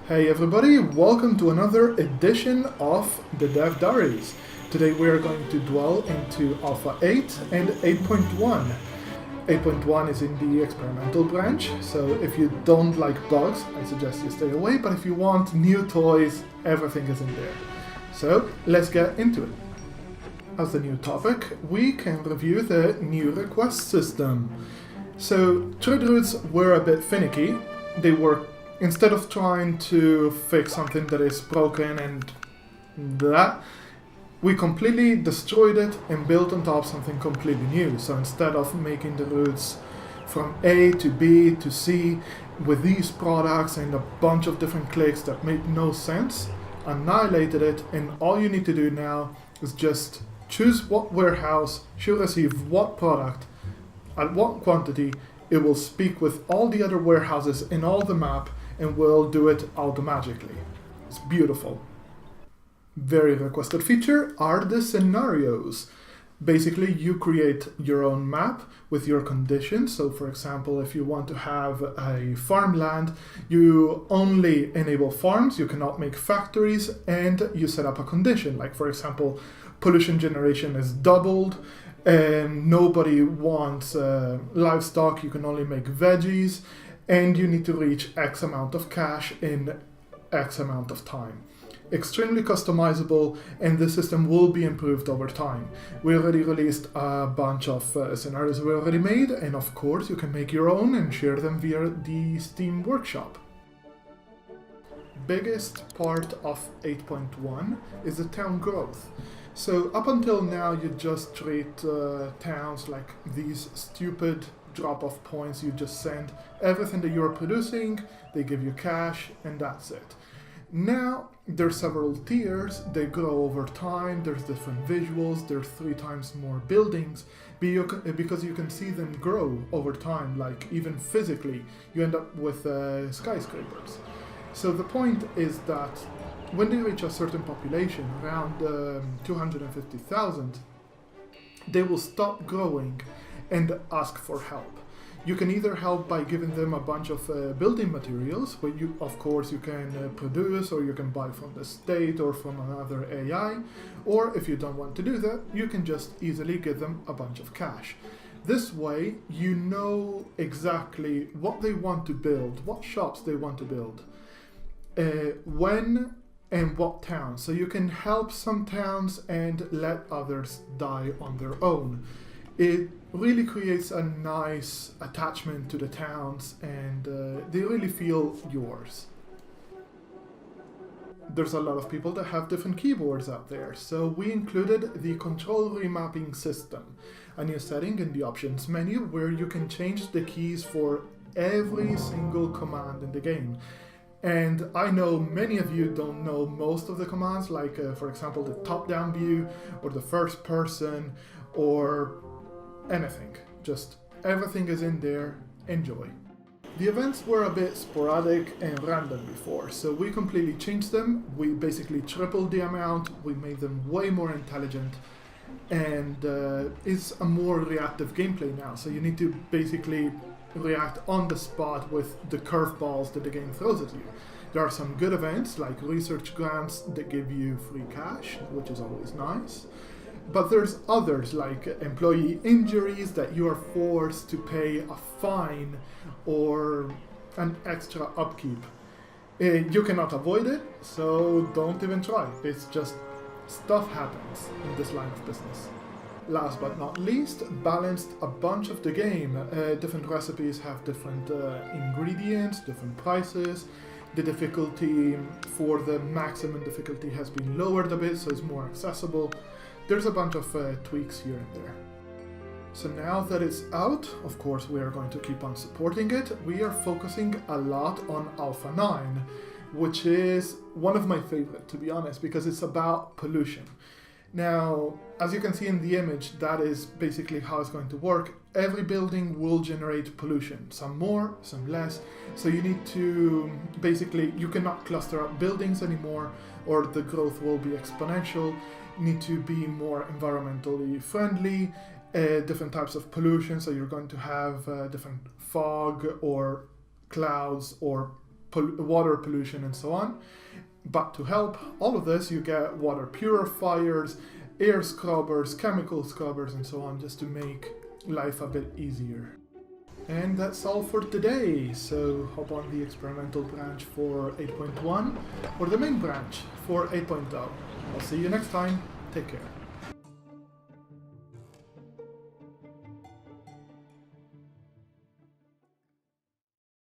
Hey everybody, welcome to another edition of the Dev Diaries. Today we are going to dwell into Alpha 8 and 8.1. 8.1 is in the experimental branch, so if you don't like bugs, I suggest you stay away, but if you want new toys, everything is in there. So let's get into it. As the new topic, we can review the new request system. So thread roots were a bit finicky. They were, instead of trying to fix something that is broken and that, we completely destroyed it and built on top something completely new. So instead of making the roots from A to B to C with these products and a bunch of different clicks that made no sense, annihilated it, and all you need to do now is just choose what warehouse should receive what product at what quantity. It will speak with all the other warehouses in all the map and will do it automatically. It's beautiful. Very requested feature are the scenarios. Basically, you create your own map with your conditions. So for example, if you want to have a farmland, you only enable farms, you cannot make factories, and you set up a condition. Like for example, pollution generation is doubled, and nobody wants livestock, you can only make veggies, and you need to reach X amount of cash in X amount of time. Extremely customizable, and the system will be improved over time. We already released a bunch of scenarios we already made, and of course you can make your own and share them via the Steam Workshop. Biggest part of 8.1 is the town growth. So up until now you just treat towns like these stupid drop-off points. You just send everything that you're producing, they give you cash, and that's it. Now there's several tiers, they grow over time, there's different visuals, there's 3 times more buildings, because you can see them grow over time, like even physically, you end up with skyscrapers. So the point is that when they reach a certain population, around 250,000, they will stop growing and ask for help. You can either help by giving them a bunch of building materials, where you, of course, you can produce, or you can buy from the state or from another AI, or if you don't want to do that, you can just easily give them a bunch of cash. This way, you know exactly what they want to build, what shops they want to build, when and what towns. So you can help some towns and let others die on their own. It really creates a nice attachment to the towns, and they really feel yours. There's a lot of people that have different keyboards out there, so we included the control remapping system, a new setting in the options menu where you can change the keys for every single command in the game. And I know many of you don't know most of the commands, like for example the top-down view or the first person or anything. Just everything is in there. Enjoy. The events were a bit sporadic and random before, so we completely changed them. We basically tripled the amount, we made them way more intelligent, and it's a more reactive gameplay now, so you need to basically react on the spot with the curveballs that the game throws at you. There are some good events like research grants that give you free cash, which is always nice. But there's others like employee injuries that you are forced to pay a fine or an extra upkeep. You cannot avoid it, so don't even try. It's just stuff happens in this line of business. Last but not least, balanced a bunch of the game. Different recipes have different ingredients, different prices. The difficulty for the maximum difficulty has been lowered a bit, so it's more accessible. There's a bunch of tweaks here and there. So now that it's out, of course we are going to keep on supporting it. We are focusing a lot on Alpha 9, which is one of my favorite, to be honest, because it's about pollution. Now, as you can see in the image, that is basically how it's going to work. Every building will generate pollution, some more, some less. So you need to, basically, you cannot cluster up buildings anymore, or the growth will be exponential. You need to be more environmentally friendly, different types of pollution. So you're going to have different fog or clouds or water pollution and so on. But to help all of this, you get water purifiers, air scrubbers, chemical scrubbers, and so on, just to make life a bit easier. And that's all for today, so hop on the experimental branch for 8.1 or the main branch for 8.0. I'll see you next time. Take care.